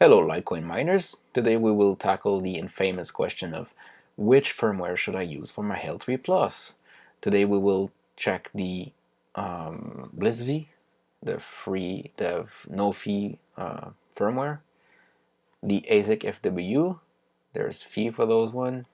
Hello Litecoin miners, today we will tackle the infamous question of which firmware should I use for my L3 Plus. Today we will check the Blissz, the free dev no fee firmware, the ASICfw, there's fee for those one,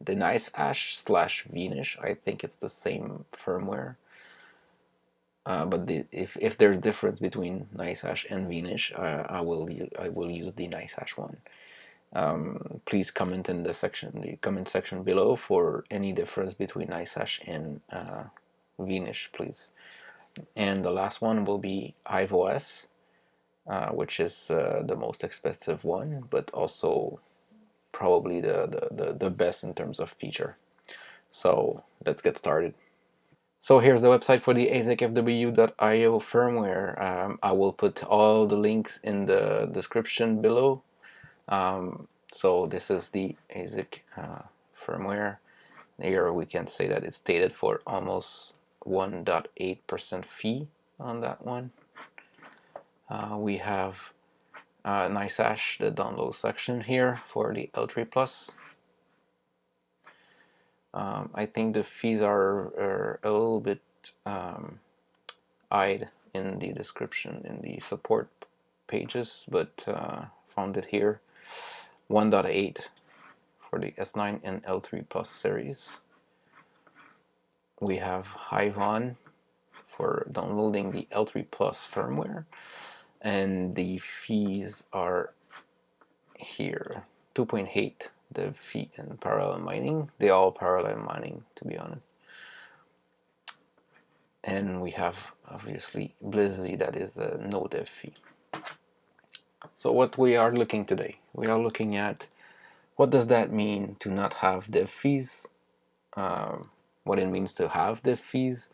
the Nicehash Vnish, I think it's the same firmware. But if there's difference between Nicehash and Vnish, I will use the Nicehash one. Please comment in the comment section below for any difference between Nicehash and Vnish, please. And the last one will be Ivon, which is the most expensive one, but also probably the best in terms of feature. So let's get started. So here's the website for the ASICfw.io firmware. I will put all the links in the description below. So this is the ASIC firmware. Here we can say that it's stated for almost 1.8% fee on that one. We have Nicehash, the download section here for the L3 Plus. I think the fees are a little bit hide in the description in the support pages, but found it here. 1.8 for the S9 and L3 Plus series. We have Ivon for downloading the L3 Plus firmware, and the fees are here. 2.8 the fee in parallel mining. They all parallel mining, to be honest. And we have obviously Blissz, that is a no dev fee. So what we are looking today, we are looking at what does that mean to not have dev fees, what it means to have dev fees,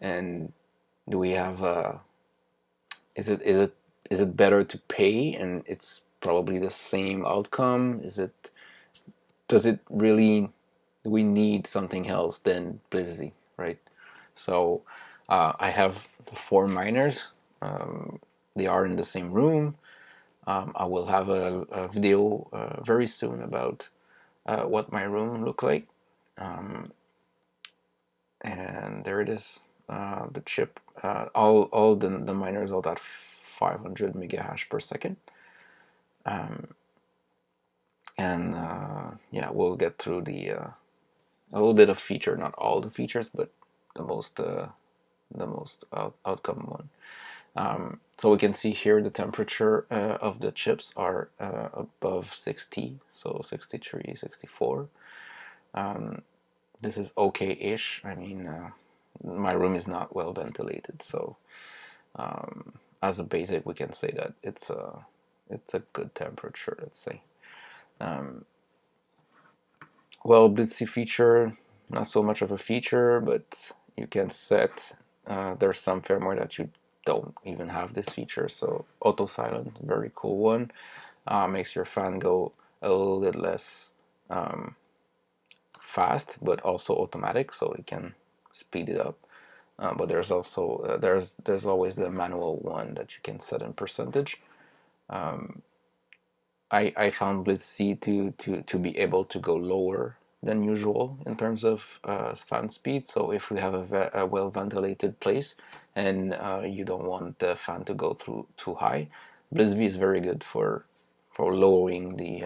and do we have is it better to pay and it's probably the same outcome? Does it really, do we need something else than Blissz, right? So I have 4 miners. They are in the same room. I will have a video very soon about what my room look like. And there it is, the chip. All the miners are at 500 megahash per second. Yeah, we'll get through a little bit of feature, not all the features, but the most outcome one. So we can see here the temperature of the chips are above 60, so 63, 64. This is okay-ish. I mean, my room is not well ventilated, so as a basic, we can say that it's a good temperature, let's say. Well, Blissz feature, not so much of a feature, but you can set. There's some firmware that you don't even have this feature, so auto silent, very cool one. Makes your fan go a little bit less fast, but also automatic, so it can speed it up. But there's also there's always the manual one that you can set in percentage. I found Blissz to be able to go lower than usual in terms of fan speed. So if we have a well ventilated place and you don't want the fan to go through too high, Blissz is very good for lowering the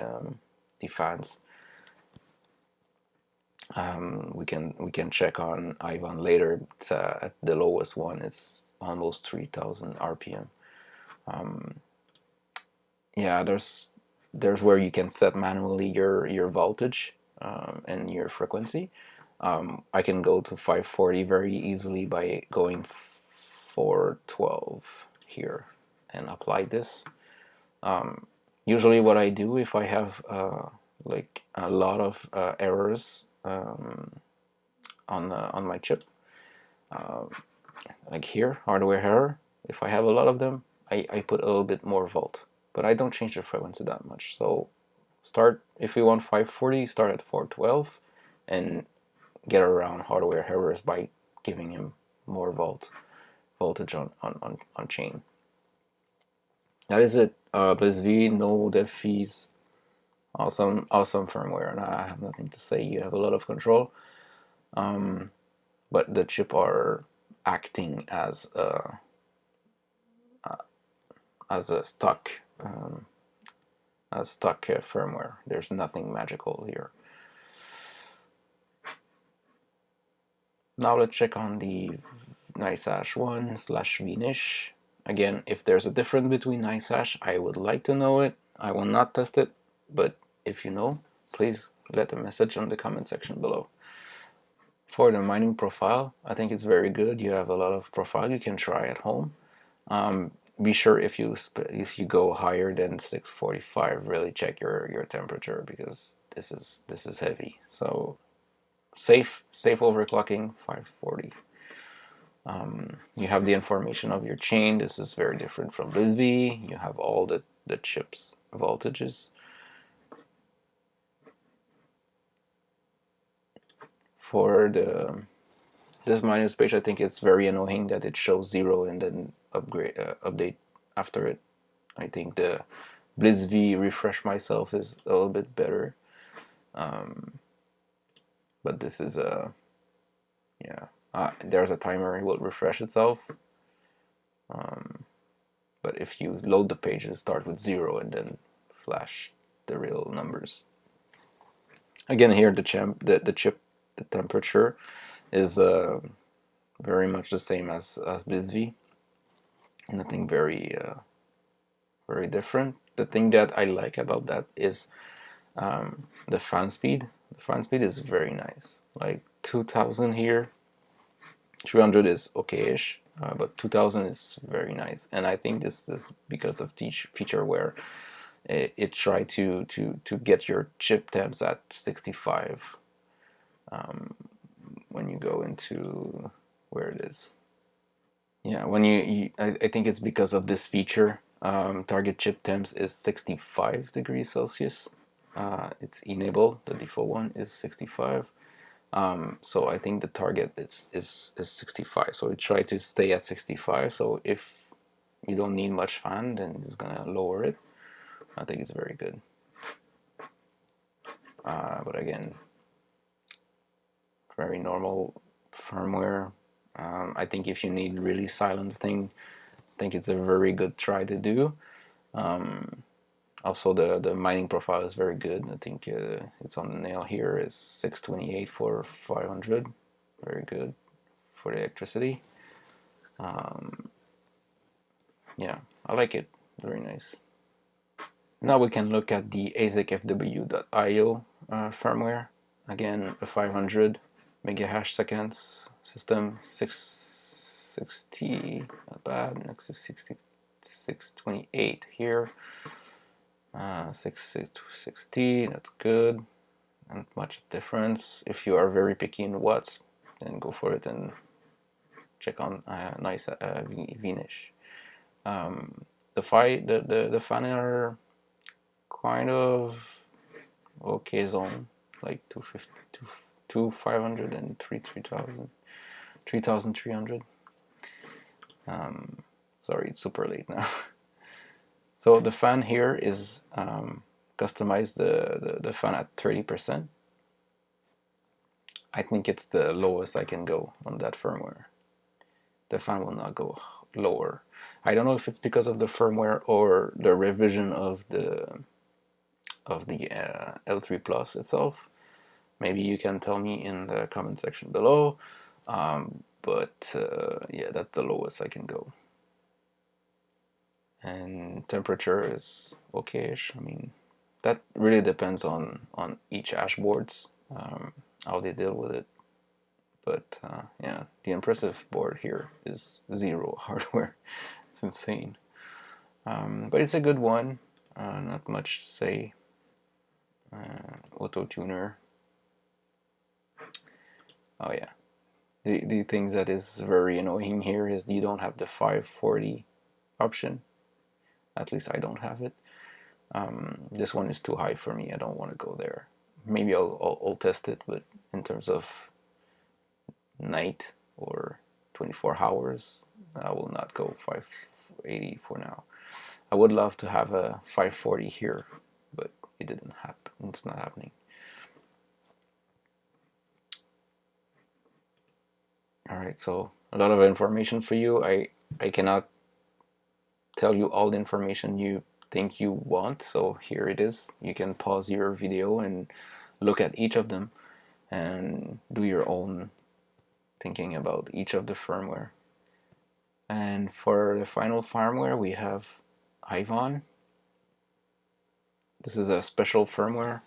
fans. We can check on Ivon later. It's, at the lowest one, it's almost 3000 RPM. Yeah, there's where you can set manually your voltage and your frequency. I can go to 540 very easily by going 412 here and apply this. Usually what I do if I have like a lot of errors on my chip, like here, hardware error, if I have a lot of them, I put a little bit more volt, but I don't change the frequency that much. So start, if you want 540, start at 412 and get around hardware errors by giving him more voltage on chain. That is it Blissz, no dev fees. Awesome, awesome firmware, and I have nothing to say. You have a lot of control, but the chip are acting as a stock firmware. There's nothing magical here. Now let's check on the Nicehash Vnish. Again, if there's a difference between Nicehash, I would like to know it. I will not test it, but if you know, please let a message on the comment section below. For the mining profile, I think it's very good. You have a lot of profile you can try at home. Be sure if you go higher than 645, really check your temperature, because this is heavy. So safe overclocking 540. You have the information of your chain. This is very different from Blissz. You have all the chips voltages. For this minus page, I think it's very annoying that it shows 0 and then update after it. I think the Blissz refresh myself is a little bit better, but this is there's a timer. It will refresh itself, but if you load the page, it'll start with 0 and then flash the real numbers. Again, here the temperature is very much the same as Blissz. Nothing very very different. The thing that I like about that is the fan speed. The fan speed is very nice. Like 2000 here, 300 is okay-ish, but 2000 is very nice. And I think this is because of the feature where it tried to get your chip temps at 65 when you go into where it is. Yeah, when I think it's because of this feature. Target chip temps is 65 degrees Celsius. It's enabled. The default one is 65. So I think the target is 65. So we try to stay at 65. So if you don't need much fan, then it's gonna lower it. I think it's very good. But again, very normal firmware. I think if you need really silent thing, I think it's a very good try to do. Also, the mining profile is very good. I think it's on the nail here. It's 628 for 500. Very good for the electricity. Yeah, I like it. Very nice. Now we can look at the ASICfw.io firmware. Again, a 500 megahash seconds system, 660, not bad. Next is 628 here. 660, that's good. Not much difference. If you are very picky in watts, then go for it and check on Nicehash Vnish. The fan are kind of okay zone, like 250, 500 and 3,300. Sorry, it's super late now. So the fan here is customize the fan at 30%. I think it's the lowest I can go on that firmware. The fan will not go lower. I don't know if it's because of the firmware or the revision of the L3 Plus itself. Maybe you can tell me in the comment section below. But yeah, that's the lowest I can go. And temperature is okay-ish. I mean, that really depends on each boards, how they deal with it. But yeah, the impressive board here is 0 hardware. It's insane. But it's a good one. Not much to say. Auto tuner. Oh yeah. The things that is very annoying here is you don't have the 540 option. At least I don't have it. This one is too high for me. I don't want to go there. Maybe I'll test it, but in terms of night or 24 hours, I will not go 580 for now. I would love to have a 540 here, but it didn't happen. It's not happening. All right, so a lot of information for you. I cannot tell you all the information you think you want, so here it is. You can pause your video and look at each of them and do your own thinking about each of the firmware. And for the final firmware, we have Ivon. This is a special firmware.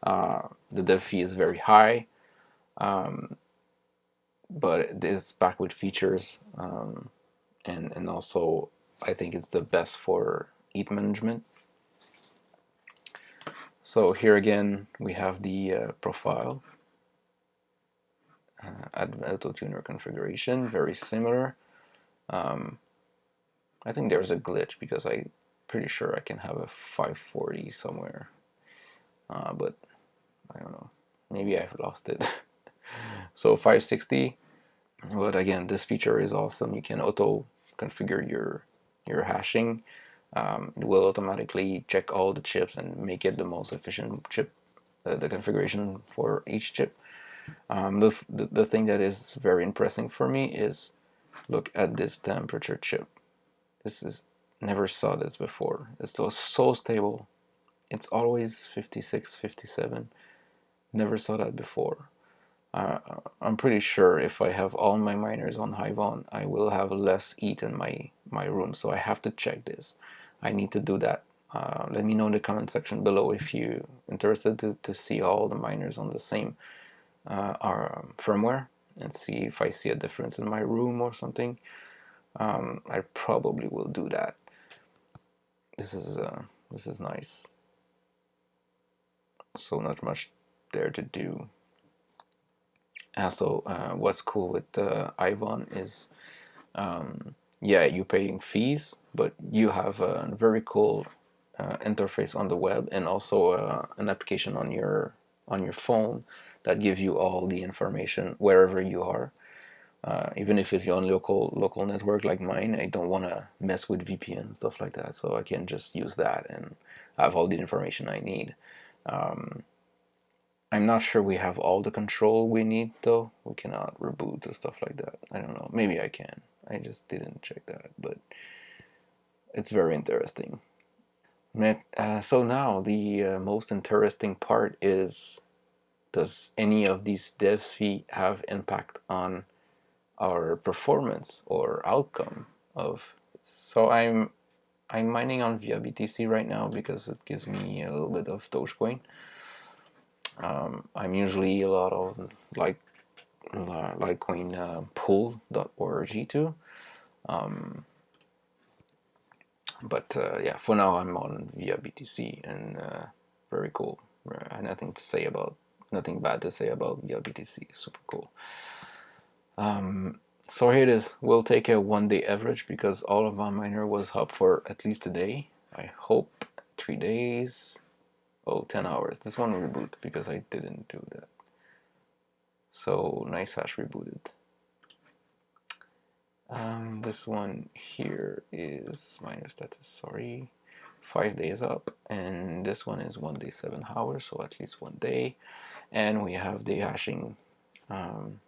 The dev fee is very high, but it is packed with features, and also I think it's the best for heat management. So here again we have the profile, add auto tuner configuration, very similar. I think there's a glitch because I'm pretty sure I can have a 540 somewhere, but I don't know, maybe I've lost it. So 560, but again, this feature is awesome. You can auto configure your hashing. It will automatically check all the chips and make it the most efficient chip, the configuration for each chip. The thing that is very impressive for me is look at this temperature chip. This is, never saw this before. It's so stable. It's always 56, 57. Never saw that before. I'm pretty sure if I have all my miners on Hiveon, I will have less heat in my room. So I have to check this. I need to do that. Let me know in the comment section below if you're interested to see all the miners on the same firmware and see if I see a difference in my room or something. I probably will do that. This is nice. So not much there to do. Also, what's cool with Ivon is, yeah, you're paying fees, but you have a very cool interface on the web, and also an application on your phone that gives you all the information wherever you are. Even if it's on local network like mine, I don't want to mess with VPN and stuff like that, so I can just use that and have all the information I need. I'm not sure we have all the control we need though. We cannot reboot and stuff like that. I don't know. Maybe I can. I just didn't check that, but it's very interesting. So now the most interesting part is, does any of these dev fee have impact on our performance or outcome of? So I'm mining on via BTC right now because it gives me a little bit of Dogecoin. I'm usually a lot of Litecoin pool.org too, but yeah, for now I'm on via BTC, and very cool. Nothing to say about, nothing bad to say about via BTC. Super cool. So here it is. We'll take a 1 day average because all of my miner was up for at least a day. I hope 3 days. Oh, 10 hours. This one reboot because I didn't do that. So Nicehash rebooted. This one here is miner status, sorry, 5 days up, and this one is 1 day 7 hours, so at least 1 day. And we have the hashing and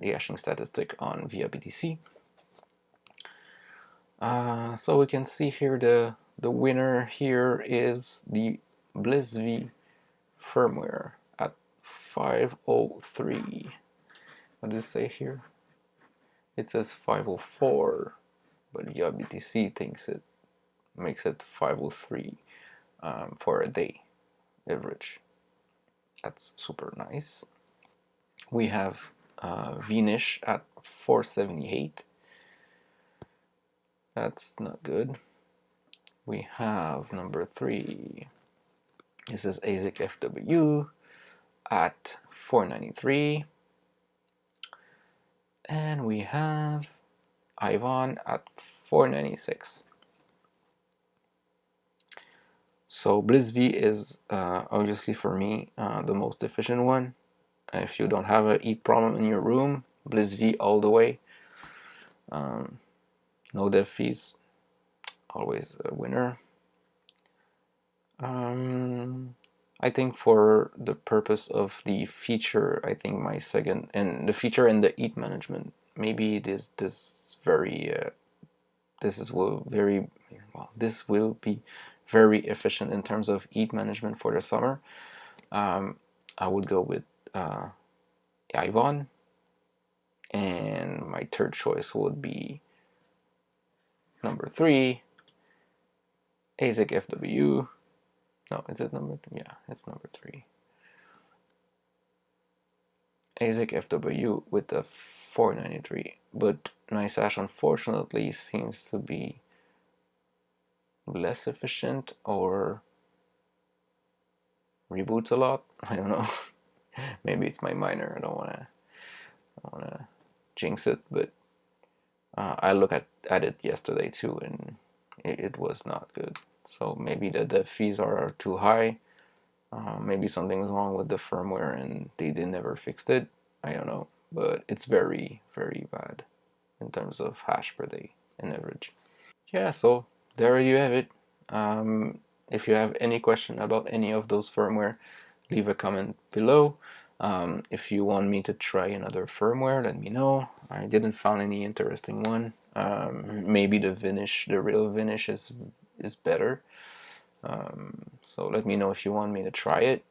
the hashing statistic on via BTC. So we can see here the winner here is the Blissz firmware at 503. What does it say here? It says 504, but via BTC thinks it makes it 503 for a day average. That's super nice. We have Vnish at 478. That's not good. We have number 3. This is ASICfw at 493. And we have Ivon at 496. So Blissz is obviously for me the most efficient one. If you don't have a heat problem in your room, Blissz all the way. No dev fees. always a winner. I think for the purpose of the feature, I think my second, and the feature in the heat management, maybe it is this very this will be very efficient in terms of heat management for the summer. I would go with Ivon, and my third choice would be number 3, ASICfw. No, is it number 3? Yeah, it's number 3. ASICfw with the 493, but Nicehash unfortunately seems to be less efficient or reboots a lot. I don't know. Maybe it's my miner. I don't wanna jinx it, but I looked at it yesterday too, and it was not good. So maybe the fees are too high. Maybe something's wrong with the firmware and they never fixed it. I don't know, but it's very, very bad in terms of hash per day in average. Yeah, so there you have it. If you have any question about any of those firmware, leave a comment below. If you want me to try another firmware, let me know. I didn't find any interesting one. Maybe the Vnish, the real Vnish is better. So let me know if you want me to try it.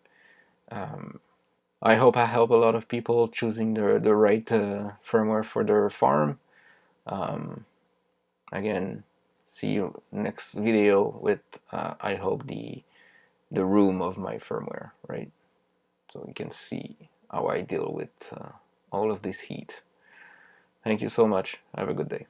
I hope I help a lot of people choosing the right firmware for their farm. Again, see you next video with I hope the room of my firmware, right? So you can see how I deal with all of this heat. Thank you so much. Have a good day.